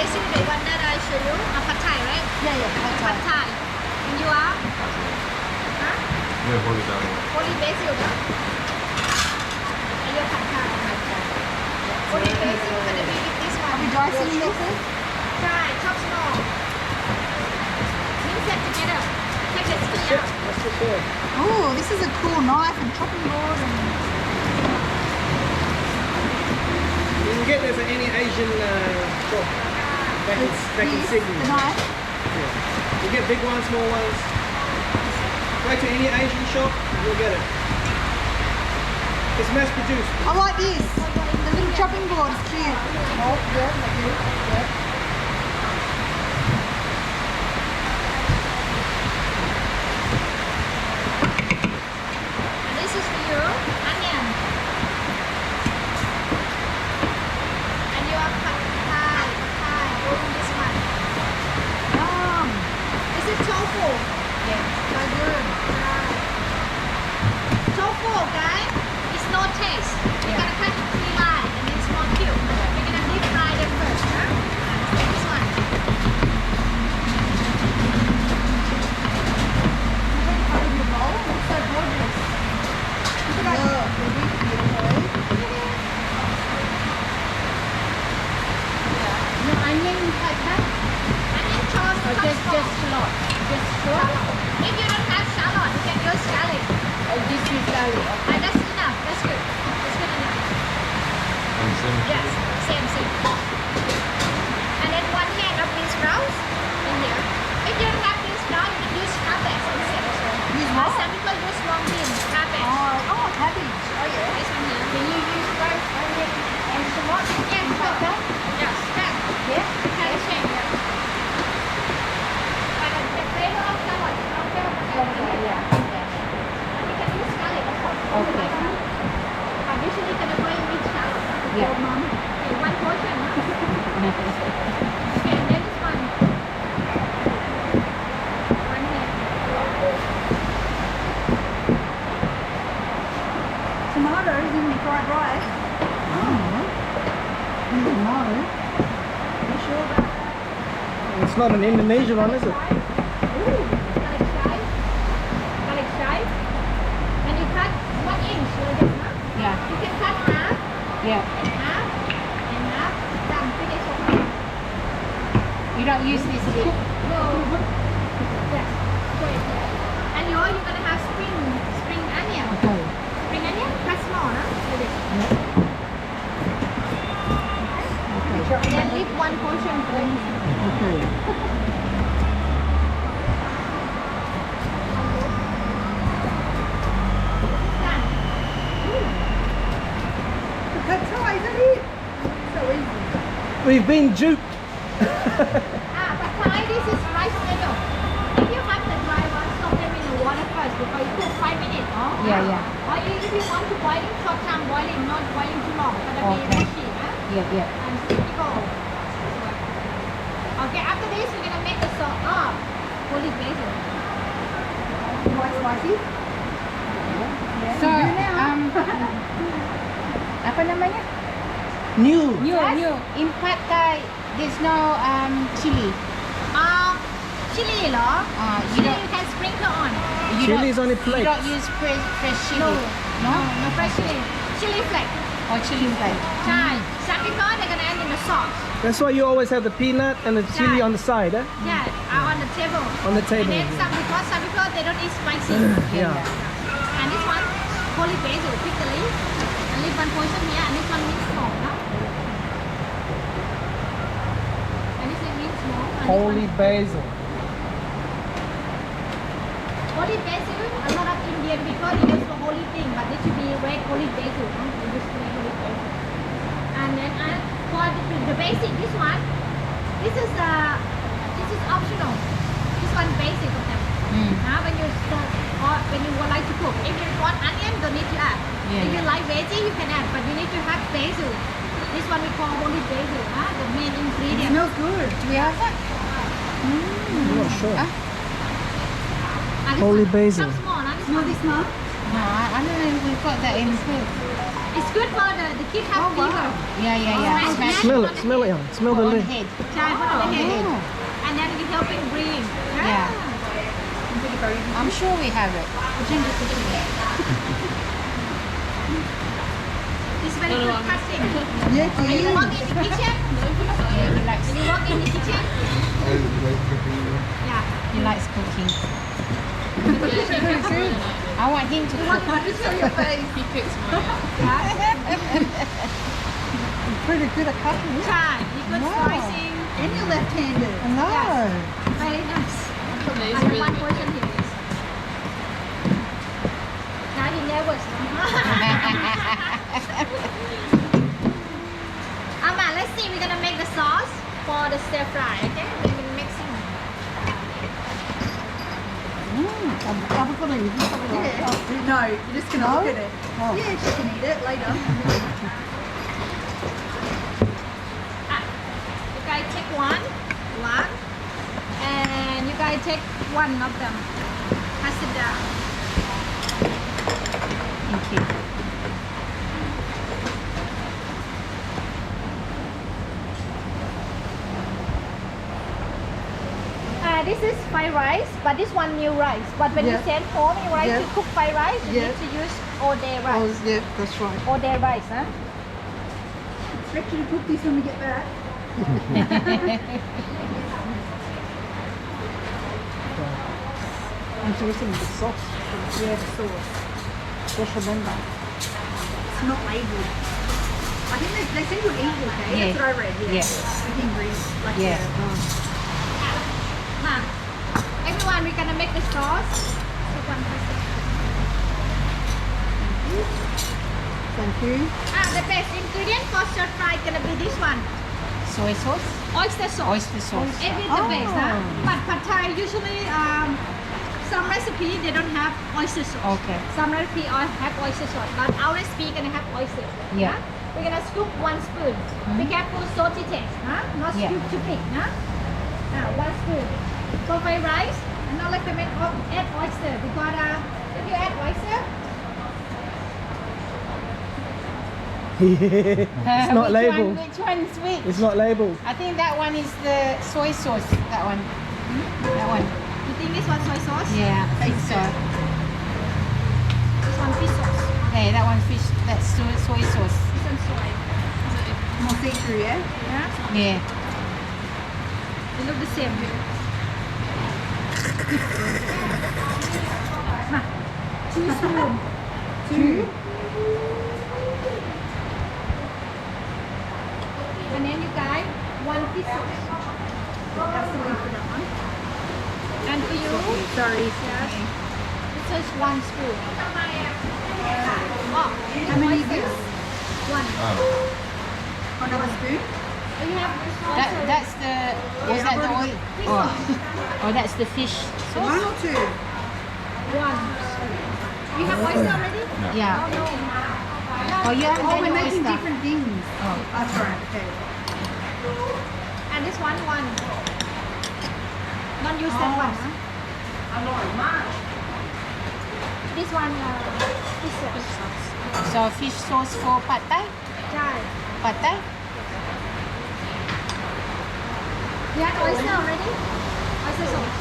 basil, the one that I show you, pad thai, right? Yeah, yeah. Pad Pad Thai. thai. And you are? Huh? 네, 거기 다. Only basil, no? And you're pad thai. Only basil gonna be with this Are we one. dicing this? Try, chop small. Mix it together. Take the skin out. What's the share? Oh, this is a cool knife and chopping board and You can get this at any Asian shop back in this, Sydney. the knife. Yeah. You get big ones, small ones. Go to any Asian shop, you'll get it. It's mass produced. I like this. The little chopping board is cute. Oh, yeah. And this is for you, onion. And you are pad thai, open this one. This is tofu. Yes, so good. Tofu, guys, it's no taste. You're gonna cut it 3 lines and then small cube. You're gonna deep fry them first, huh? This one. Over the bowl. It's so gorgeous. Look at that. No onion like that? Onion chopped, Or chopped small. just shallot? Just short? If you don't have shallot, you can use garlic. Or just use garlic? Okay. That's enough. That's good. That's good enough. Yes, same. And then 1 hand of bean sprouts in here. If you don't have bean sprouts, you can use cabbage instead as well. Use what? Some people use long bean, cabbage. Oh, cabbage. Oh, yeah. This one here. Can you use both onion and shallot? Yes, Like that? yes, can. Yeah? Can change. Yeah. But the flavor of shallot is not there. Okay, yeah. You can use garlic as well. Okay. But usually gonna go in with shallot. Yeah. Okay, 1 portion, huh? Okay, and then this one. 1 hand. Tomatoes in the fried rice. No. You sure about that? It's not an Indonesian one, is it? Garlic chive. Garlic chive. And you cut 1 inch like this, huh? Yeah. You can cut half Yeah. and half and half. Done. Finish okay. You don't use this here? No. Yes. Wait. And you're gonna have spring onion. Okay. Spring onion, cut small, huh? Like this. Okay. And then leave 1 portion for him. Okay. Done. That's how I did it. So easy. We've been duped. But Thai, this is rice noodle. If you have the dry one, soak them in the water first before you cook 5 minutes. Oh? Yeah, yeah. Or if you want to boil it, short time boiling, not boiling too long. But Okay. be mushy, huh? Yeah, yeah. And go. Okay, after this, we're gonna make the sauce. Holy basil. Quite spicy. So, apa namanya? New. New. In Pad Thai, there's no chili. Chili, lo. You Chili don't, you can sprinkle on. you Chili is don't, on a you plate. don't use fresh chili? No, no fresh chili. Chili flake. Or chili flake? Chai. Some people, they're gonna add in the sauce. That's why you always have the peanut and the chili on the side, eh? Yeah, on the table. On the table. And then some people they don't eat spicy. Yeah. And this one, holy basil, pick the leaf. And leave 1 portion here, and this one minced small, no? And this is minced small. and Holy this basil. one, holy basil, a lot of Indian people use for holy thing, but this should be red holy basil, no? They use red holy basil. And then for the basic, this one, this is optional. This one basic of them. When you start, or when you would like to cook. If you want onion, don't need to add. Yeah, If you yeah. like veggie, you can add, but you need to have basil. This one we call holy basil, the main It ingredient. smells good. Do we have that? I'm not sure. Huh? This Holy one, basil. Some small, this Smell one. this, Mom? No, I don't know if we've got that in food. It's good for the kids have Oh, wow. fever. Yeah. Smash Smell it, smell it, young. Smell the on the lid. head. Try put on the head. Oh. And then it's helping breathe. Yeah. I'm sure we have it. It's very good cutting. Yeah, When you yeah. walk in the kitchen, Yeah, he likes, when you walk in the kitchen, yeah. he likes cooking. I want him to cook. Show your face. Pretty good at cutting. Try. You good Wow. slicing. And you're left-handed. I know. Very nice. I have one portion here. Now he nervous. Amma, let's see. We're gonna make the sauce for the stir fry. Okay, we're gonna mixing. I've got to use this. Yeah. No, you're just gonna No? look at it. Oh. Yeah, she can eat it later. You guys take one, and you guys take one of them. Pass it down. Thank you. This is fried rice, but this one new rice. But when you Yeah. send home, you right Yeah. to cook fried rice, you Yeah. need to use all day Oh, rice. yeah, that's right. All day rice, huh? Expect you to cook this when we get back. I'm using the sauce. Yeah, the sauce. Just remember. It's not labelled. I think they send you an e-book, eh? Yeah. That's what I read, yeah. Yeah. With ingredients, like Yeah. Huh. Everyone, we're gonna make the sauce. Take one person. Thank you. The best ingredient for stir fry gonna be this one, Soy sauce? oyster sauce. Oyster sauce. It is the best, huh? Oh. But pad Thai usually some recipe they don't have oyster sauce. Okay. Some recipe have oyster sauce, but our recipe gonna have oyster. Yeah. Huh? We're gonna scoop 1 spoon. Be careful, salty taste, huh? Not Yeah. scoop too big, huh? 1 spoon. For fried rice, I'm not recommend add oyster because if you add oyster, It's not which labelled. Which one's which? It's not labelled. I think that one is the soy sauce. That one. That one. you think this one soy sauce? Yeah, I think so. This one fish sauce. Hey, that one fish. That's soy sauce. This one soy. more see-through, yeah? Yeah? Yeah. They look the same. Ma, 2 spoon. 2. And then you guys, 1 fish sauce. That's the one for that one. And for you, Sorry. yes, this is 1 spoon. Oh, How many is this? 1. Another spoon? You have That's the. Was that the oil? Oh, that's the fish One sauce. or two? 1. You have oyster already? Yeah. Oh, you haven't Oh, done we're the making oyster. different things. Oh. That's right, okay. And this one. Don't use that one. Huh? This one, fish sauce. So fish sauce for pad thai. Try. Pad thai. You had oyster already? Oyster sauce.